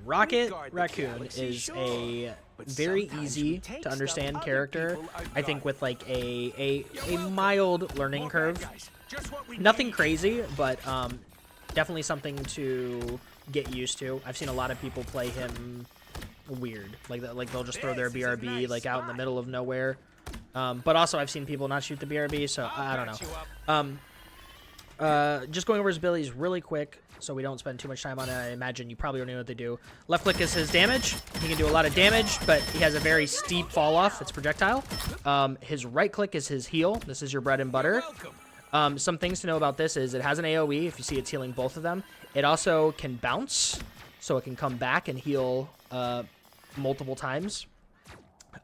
Raccoon is a very easy to understand character. I think with like a mild learning curve. Nothing crazy, but definitely something to get used to. I've seen a lot of people play him weird, like they'll just throw their BRB like out in the middle of nowhere. But also I've seen people not shoot the BRB, so I don't know. Just going over his abilities really quick so we don't spend too much time on it. I imagine you probably already know what they do. Left click is his damage. He can do a lot of damage, but he has a very steep fall off. It's projectile. His right click is his heal. This is your bread and butter. Some things to know about this is it has an AoE. If you see it's healing both of them. It also can bounce, so it can come back and heal multiple times.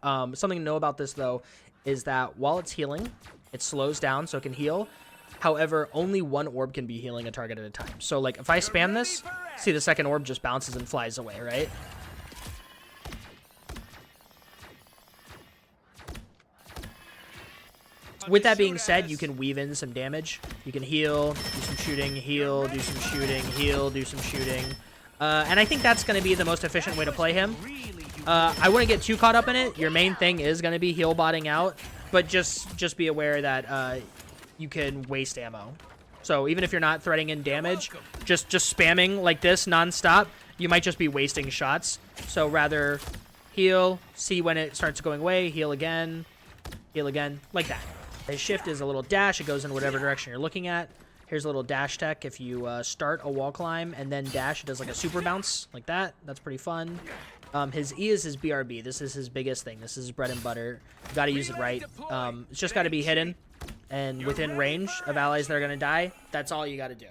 Something to know about this, though, is that while it's healing, it slows down so it can heal. However, only one orb can be healing a target at a time. So, like, if I spam this, see the second orb just bounces and flies away, right? With that being said, you can weave in some damage. You can heal, do some shooting, heal, do some shooting, heal, do some shooting. And I think that's going to be the most efficient way to play him. I wouldn't get too caught up in it. Your main thing is going to be heal botting out. But just be aware that you can waste ammo. So even if you're not threading in damage, just spamming like this nonstop, you might just be wasting shots. So rather heal, see when it starts going away, heal again, like that. His shift is a little dash. It goes in whatever direction you're looking at. Here's a little dash tech. If you start a wall climb and then dash, it does like a super bounce like that. That's pretty fun. His E is his BRB. This is his biggest thing. This is his bread and butter. You got to use it right. It's just got to be hidden and within range of allies that are going to die. That's all you got to do.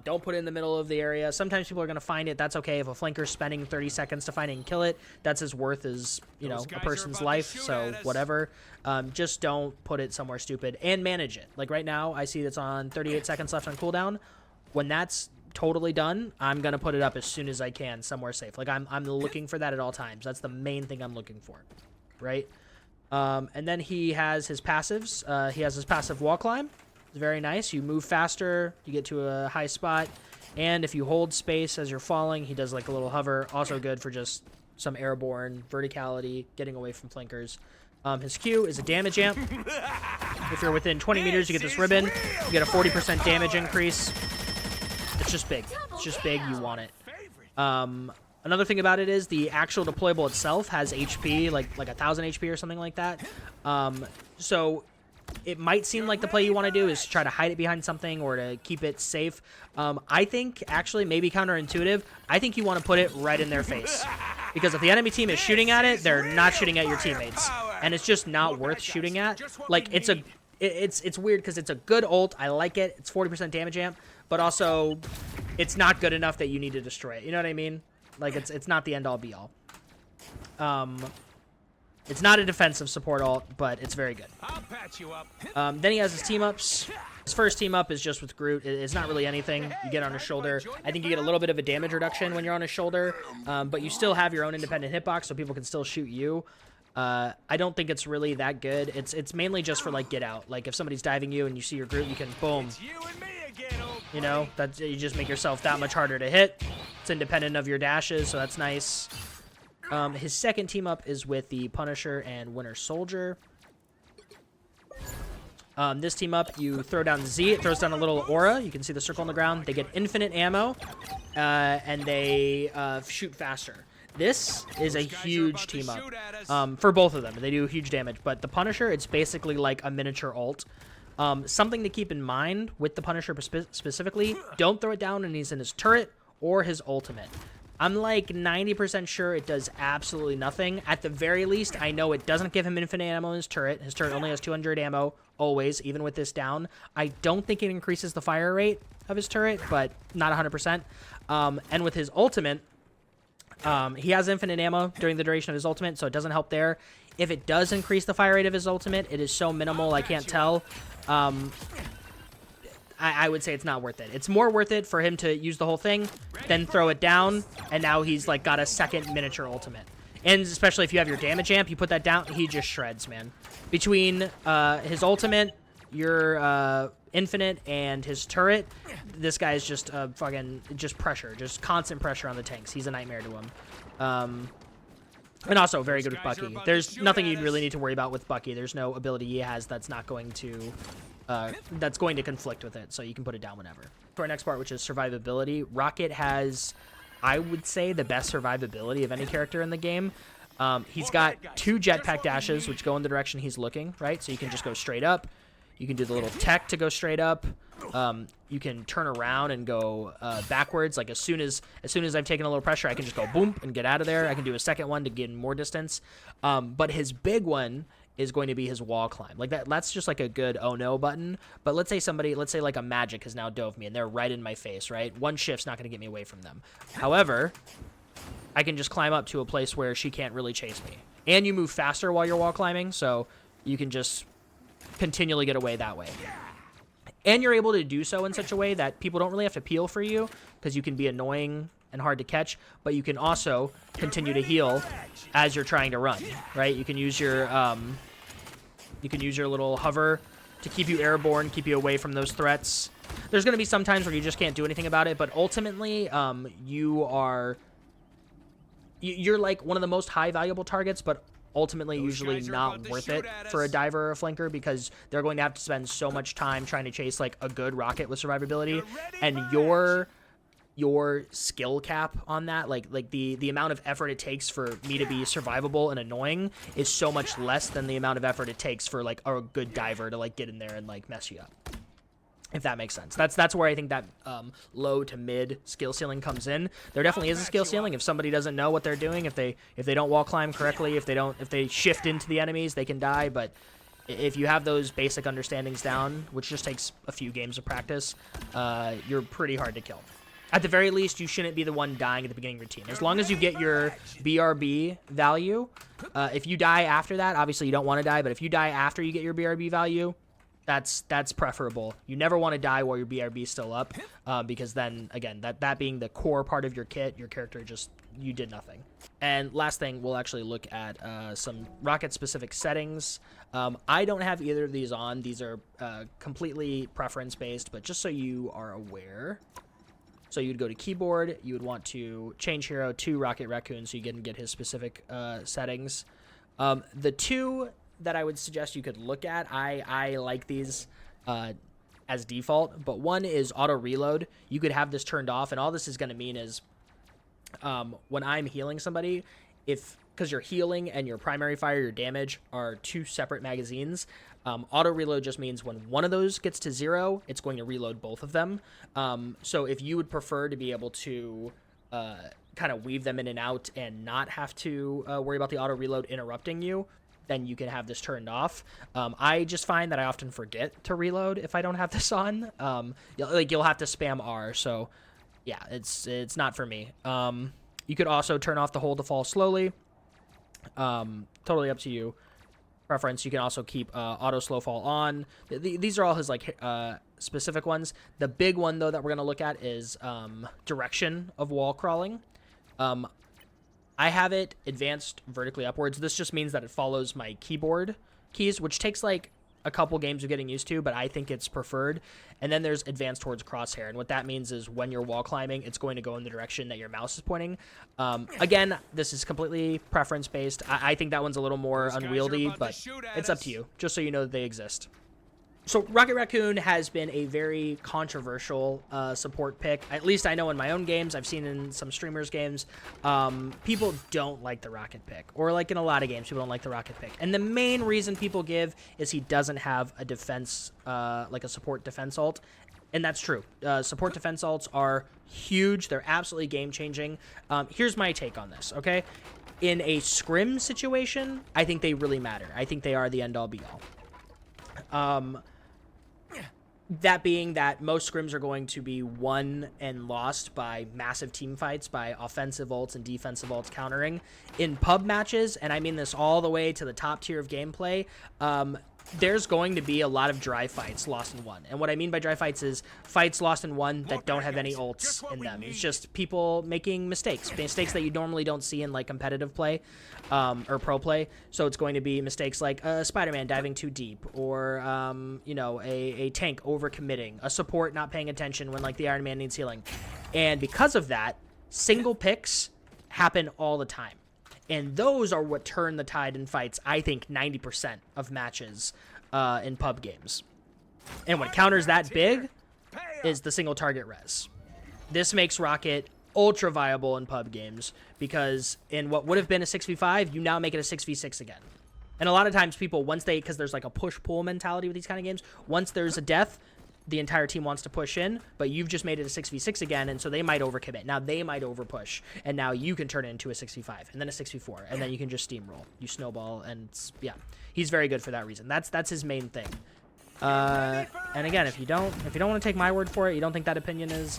Don't put it in the middle of the area. Sometimes people are going to find it. That's okay. If a flanker's spending 30 seconds to find it and kill it, that's as worth as, you know, a person's life. So whatever. Just don't put it somewhere stupid and manage it. Like right now, I see that's on 38 seconds left on cooldown. When that's totally done, I'm going to put it up as soon as I can somewhere safe. Like I'm looking for that at all times. That's the main thing I'm looking for. Right? And then he has his passives. He has his passive wall climb. It's very nice. You move faster, you get to a high spot, and if you hold space as you're falling, he does like a little hover. Also good for just some airborne verticality, getting away from flankers. His Q is a damage amp. If you're within 20 meters, you get this ribbon. You get a 40% damage increase. It's just big. It's just big. You want it. Another thing about it is the actual deployable itself has HP, like 1,000 HP or something like that. So it might seem like the play you want to do is try to hide it behind something or to keep it safe. I think, actually, maybe counterintuitive, I think you want to put it right in their face. Because if the enemy team is shooting at it, they're not shooting at your teammates. And it's just not worth shooting at. Like, it's weird because it's a good ult. I like it. It's 40% damage amp. But also, it's not good enough that you need to destroy it. You know what I mean? Like, it's not the end-all, be-all. It's not a defensive support ult, but it's very good. I'll patch you up. Then he has his team-ups. His first team-up is just with Groot. It's not really anything. You get on his shoulder. I think you get a little bit of a damage reduction when you're on his shoulder, but you still have your own independent hitbox, so people can still shoot you. I don't think it's really that good. It's mainly just for, like, get out. Like, if somebody's diving you and you see your Groot, you can, boom. You know, you just make yourself that much harder to hit. It's independent of your dashes, so that's nice. His second team up is with the Punisher and Winter Soldier. This team up, you throw down Z. It throws down a little aura. You can see the circle on the ground. They get infinite ammo, and they shoot faster. This is a huge team up for both of them. They do huge damage, but the Punisher, it's basically like a miniature ult. Something to keep in mind with the Punisher specifically, don't throw it down when he's in his turret or his ultimate. I'm like 90% sure it does absolutely nothing. At the very least, I know it doesn't give him infinite ammo in his turret. His turret only has 200 ammo, always, even with this down. I don't think it increases the fire rate of his turret, but not 100%. And with his ultimate, he has infinite ammo during the duration of his ultimate, so it doesn't help there. If it does increase the fire rate of his ultimate, it is so minimal I can't tell. I would say it's not worth it. It's more worth it for him to use the whole thing, then throw it down, and now he's like got a second miniature ultimate. And especially if you have your damage amp, you put that down, he just shreds, man. Between his ultimate, your infinite and his turret, this guy's just fucking just pressure, just constant pressure on the tanks. He's a nightmare to him. And also very good with Bucky. There's nothing you really need to worry about with Bucky. There's no ability he has that's not going to conflict with it, so you can put it down whenever. To our next part, which is survivability. Rocket has, I would say, the best survivability of any character in the game. He's got 2 jetpack dashes, which go in the direction he's looking, right? So you can just go straight up. You can do the little tech to go straight up. You can turn around and go backwards. Like as soon as I've taken a little pressure, I can just go boom and get out of there. I can do a second one to gain more distance. But his big one is going to be his wall climb. Like that's just like a good oh no button. But let's say like a Magic has now dove me and they're right in my face, right? One shift's not going to get me away from them. However, I can just climb up to a place where she can't really chase me. And you move faster while you're wall climbing, so you can just continually get away that way. And you're able to do so in such a way that people don't really have to peel for you, because you can be annoying and hard to catch, but you can also continue to heal as you're trying to run, right? You can use your little hover to keep you airborne, keep you away from those threats. There's going to be some times where you just can't do anything about it, but ultimately you're like one of the most high valuable targets, but ultimately usually not worth it for a diver or a flanker, because they're going to have to spend so much time trying to chase like a good rocket with survivability, and your skill cap on that, like the amount of effort it takes for me to be survivable and annoying is so much less than the amount of effort it takes for like a good diver to like get in there and like mess you up. If that makes sense. That's where I think that low to mid skill ceiling comes in. There definitely is a skill ceiling. If somebody doesn't know what they're doing, if they don't wall climb correctly, if they shift into the enemies, they can die. But if you have those basic understandings down, which just takes a few games of practice, you're pretty hard to kill. At the very least, you shouldn't be the one dying at the beginning of your team. As long as you get your BRB value, if you die after that, obviously you don't want to die, but if you die after you get your BRB value, that's preferable. You never want to die while your BRB is still up, because then, again, that being the core part of your kit, your character you did nothing. And last thing, we'll actually look at some rocket-specific settings. I don't have either of these on. These are completely preference-based, but just so you are aware. So you'd go to keyboard, you would want to change hero to Rocket Raccoon so you can get his specific settings. The two that I would suggest you could look at, I like these as default, but one is auto reload. You could have this turned off, and all this is going to mean is when I'm healing somebody, because your healing and your primary fire, your damage, are 2 separate magazines, auto reload just means when one of those gets to 0, it's going to reload both of them. So if you would prefer to be able to kind of weave them in and out and not have to worry about the auto reload interrupting you, then you can have this turned off. I just find that I often forget to reload if I don't have this on. You'll have to spam R, so yeah, it's not for me. You could also turn off the hold to fall slowly. Totally up to you. Preference. You can also keep auto slow fall on. These are all his like specific ones. The big one though that we're gonna look at is direction of wall crawling. I have it advanced vertically upwards. This just means that it follows my keyboard keys, which takes like a couple games of getting used to, but I think it's preferred. And then there's advanced towards crosshair. And what that means is when you're wall climbing, it's going to go in the direction that your mouse is pointing. Again, this is completely preference based. I think that one's a little more unwieldy, but it's up to you, just so you know that they exist. So Rocket Raccoon has been a very controversial support pick. At least I know in my own games. I've seen in some streamers' games. People don't like the Rocket pick. Or like in a lot of games, people don't like the Rocket pick. And the main reason people give is he doesn't have a defense, like a support defense ult. And that's true. Support defense ults are huge. They're absolutely game-changing. Here's my take on this, okay? In a scrim situation, I think they really matter. I think they are the end-all, be-all. That being that most scrims are going to be won and lost by massive team fights, by offensive ults and defensive ults countering. In pub matches, and I mean this all the way to the top tier of gameplay, there's going to be a lot of dry fights lost in 1. And what I mean by dry fights is fights lost in 1 that don't have any ults in them. It's just people making mistakes that you normally don't see in like competitive play or pro play. So it's going to be mistakes like Spider-Man diving too deep, or you know, a tank overcommitting, a support not paying attention when like the Iron Man needs healing. And because of that, single picks happen all the time. And those are what turn the tide in fights, I think, 90% of matches in pub games. And what counters that big is the single target res. This makes Rocket ultra viable in pub games, because in what would have been a 6v5, you now make it a 6v6 again. And a lot of times people, once they, because there's like a push-pull mentality with these kind of games, once there's a death, the entire team wants to push in, but you've just made it a 6v6 again, and so they might overcommit. Now they might overpush, and now you can turn it into a 6v5, and then a 6v4, and then you can just steamroll. You snowball, and yeah, he's very good for that reason. That's his main thing. And again, if you don't want to take my word for it, you don't think that opinion is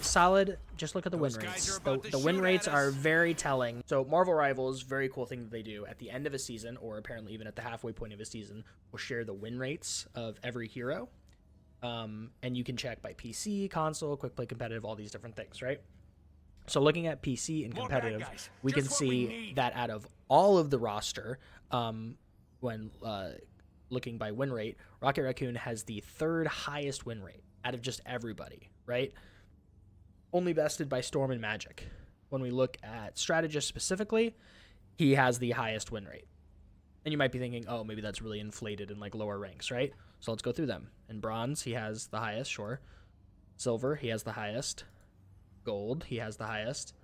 solid, just look at the win rates. The win rates are very telling. So Marvel Rivals, very cool thing that they do at the end of a season, or apparently even at the halfway point of a season, will share the win rates of every hero. And you can check by PC, console, quick play, competitive, all these different things, right? So looking at PC and competitive, we can see that out of all of the roster, when looking by win rate, Rocket Raccoon has the 3rd highest win rate out of just everybody, right? Only bested by Storm and Magic. When we look at Strategist specifically, he has the highest win rate. And you might be thinking, oh, maybe that's really inflated in like lower ranks, right? So let's go through them. In Bronze, he has the highest, sure. Silver, he has the highest. Gold, he has the highest.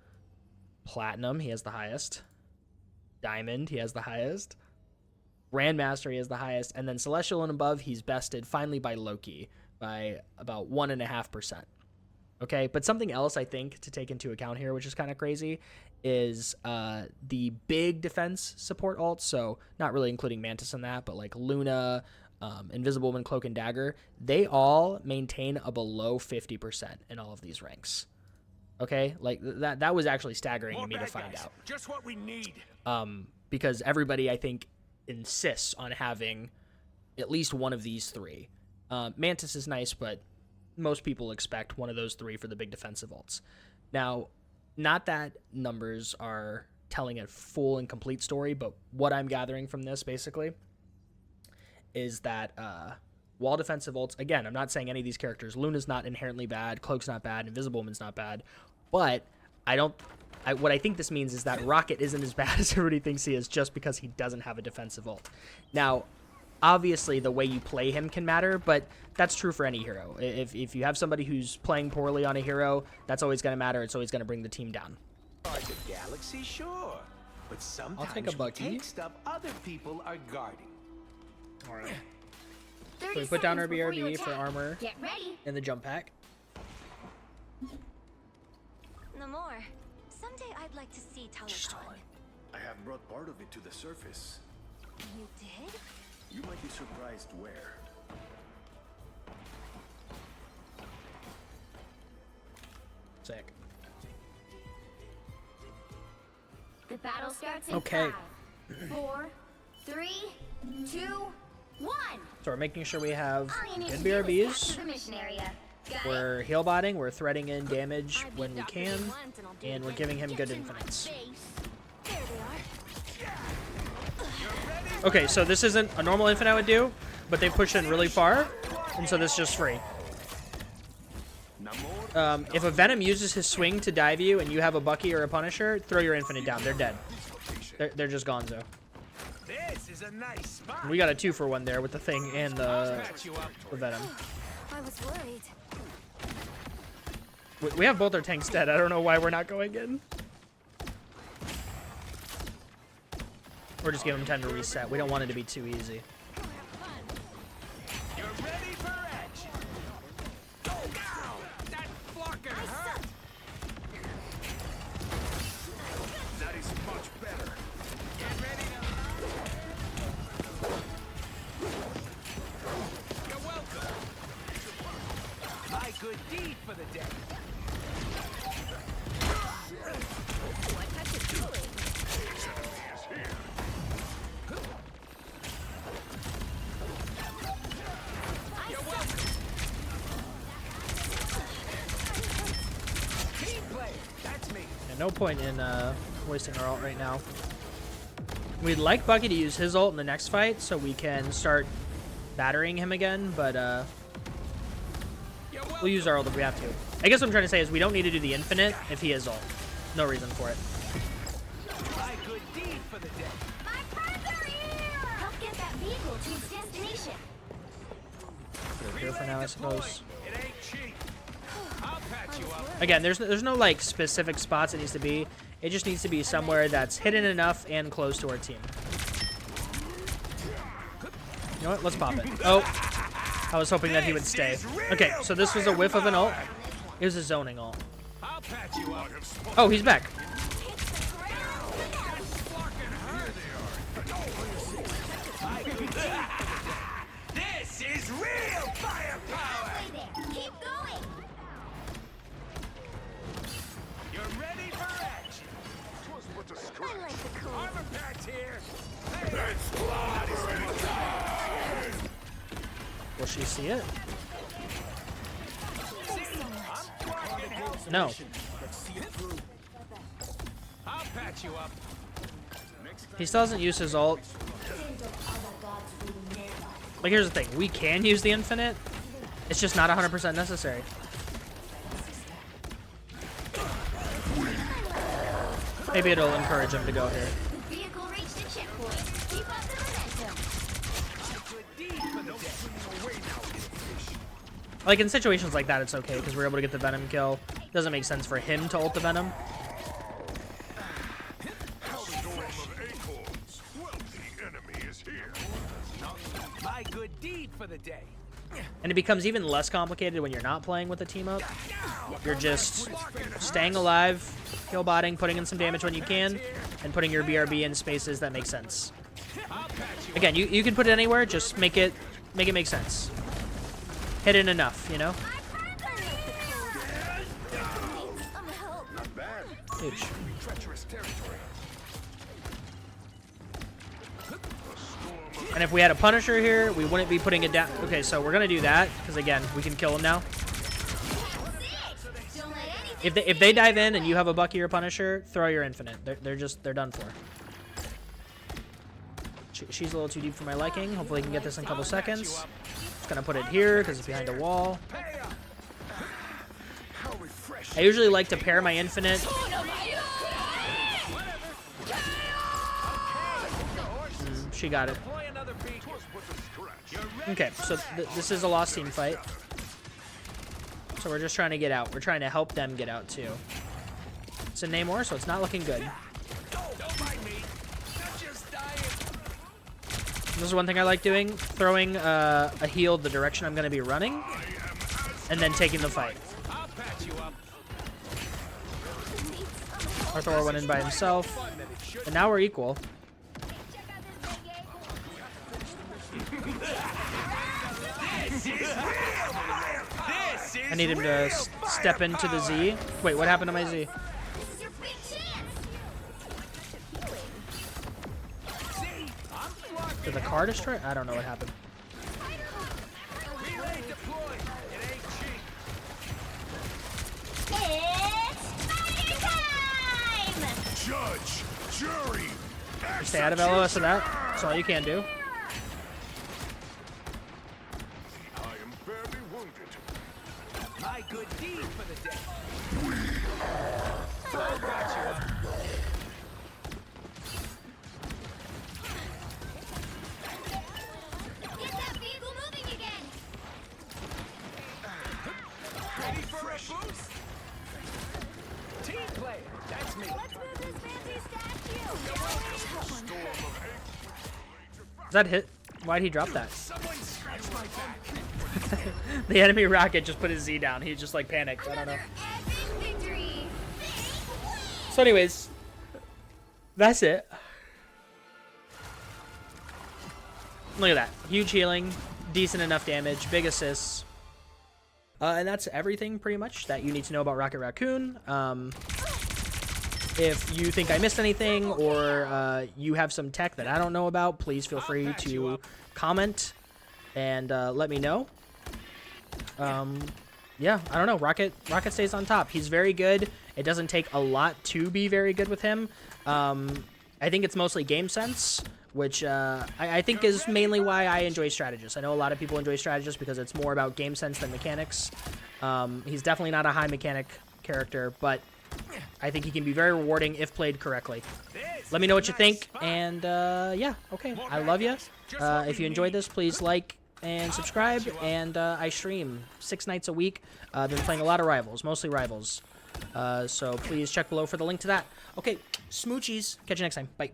Platinum, he has the highest. Diamond, he has the highest. Grandmaster, he has the highest. And then Celestial and above, he's bested finally by Loki by about 1.5%. Okay, but something else I think to take into account here, which is kind of crazy, is the big defense support ults. So not really including Mantis in that, but like Luna, Invisible Woman, Cloak and Dagger, they all maintain a below 50% in all of these ranks. Okay, like that was actually staggering to me to find out. Just what we need. Because everybody, I think, insists on having at least one of these 3. Mantis is nice, but most people expect one of those 3 for the big defensive ults. Now, not that numbers are telling a full and complete story, but what I'm gathering from this basically is that wall defensive ults, again, I'm not saying any of these characters, Luna's not inherently bad, Cloak's not bad, Invisible Woman's not bad, but what I think this means is that Rocket isn't as bad as everybody thinks he is just because he doesn't have a defensive ult. Now, obviously the way you play him can matter, but that's true for any hero. If you have somebody who's playing poorly on a hero, that's always going to matter. It's always going to bring the team down. The galaxy, sure, but sometimes I'll take a Bucky. we take stuff other people are guarding. All right. So we put down our BRB for armor in the jump pack. Namor, someday I'd like to see Telecon. I have brought part of it to the surface. You did? You might be surprised where. Sick. The battle starts in Okay. 5, 4, 3, 2, 1. So we're making sure we have All you need good to do is BRBs. capture the mission area. Got it? We're heal botting, we're threading in damage I beat when we Dr. can, Day once and I'll do and it we're again. giving him Get good in my infinites. face. There they are. Okay, so this isn't a normal infinite I would do, but they pushed in really far, and so this is just free. If a Venom uses his swing to dive you and you have a Bucky or a Punisher, throw your infinite down. They're dead. They're just gonzo. This is a nice spot. We got a 2-for-1 there with the thing and the Venom. I was worried. We have both our tanks dead. I don't know why we're not going in. Or just give them time to reset. We don't want it to be too easy. You're ready for action. Go down. That blocker hurt. That is much better. Get ready to. You're welcome. My good deed for the day. What touch is cooling? no point in wasting our ult right now. We'd like Bucky to use his ult in the next fight so we can start battering him again, but we'll use our ult if we have to. I guess what I'm trying to say is we don't need to do the infinite if he has ult. No reason for it. My good deed for the day. My friends are here! Help get that vehicle to its destination. Put it here for now, I suppose. It ain't cheap. I'll patch you up. Again, there's no like specific spots it needs to be. It just needs to be somewhere that's hidden enough and close to our team. You know what? Let's pop it. Oh, I was hoping that he would stay. Okay, so this was a whiff of an ult. It was a zoning ult. I'll patch you up. Oh, he's back. This is real firepower. Halfway there. Keep going. You're ready for action. I like the cool. Armor patch here. Will she see it? No. I'll patch you up. He still hasn't used his ult. Like, here's the thing. We can use the infinite. It's just not 100% necessary. Maybe it'll encourage him to go here. Vehicle reached the checkpoint. Keep up the momentum. Like, in situations like that, it's okay, because we're able to get the Venom kill. It doesn't make sense for him to ult the Venom. My good deed for the day. And it becomes even less complicated when you're not playing with a team up. You're just staying alive, kill botting, putting in some damage when you can, and putting your BRB in spaces that make sense. Again, you can put it anywhere, just make it make sense. Hidden enough, you know? Not bad. Huge. Treacherous territory. And if we had a Punisher here, we wouldn't be putting it down. Okay, so we're gonna do that because again, we can kill him now. If they dive in and you have a Bucky or Punisher, throw your infinite. They're done for. She's a little too deep for my liking. Hopefully, we can get this in a couple seconds. Just gonna put it here because it's behind a wall. I usually like to pair my infinite. She got it. Okay, so this is a lost team fight. So we're just trying to get out. We're trying to help them get out too. It's a Namor, so it's not looking good. Don't mind me. I'm just dying. This is one thing I like doing: throwing a heal the direction I'm going to be running, and then taking the fight. I'll patch you up. Our Thor went in by himself, and now we're equal. I need him to step into the Z. Wait, what happened to my Z? This is your big chance. Did the car destroy? I don't know what happened. Relay deployed. It ain't cheap. It's party time! Judge, jury, Stay out of LOS of that. That's all you can do. I am barely wounded. My good deed for the day. I'll patch you up. Get that vehicle moving again! Ready for a boost? Team player. That's me. Let's move this fancy statue! Is that hit? Why'd he drop that? Someone scratch my back. The enemy rocket just put his Z down. He just like panicked. I don't know. Another epic victory! So anyways, that's it. Look at that. Huge healing, decent enough damage, big assists. And that's everything pretty much that you need to know about Rocket Raccoon. If you think I missed anything or you have some tech that I don't know about, please feel free to comment and let me know. Yeah, I don't know. Rocket stays on top. He's very good It doesn't take a lot to be very good with him. I think it's mostly game sense, which I think is mainly why I enjoy strategists. I know a lot of people enjoy strategists because it's more about game sense than mechanics. He's definitely not a high mechanic character, but I think he can be very rewarding if played correctly. Let me know what you think, and yeah, okay, I love you. If you enjoyed this, please like and subscribe, and I stream 6 nights a week. I've been playing a lot of Rivals, mostly Rivals, so please check below for the link to that. Okay, smoochies. Catch you next time. Bye.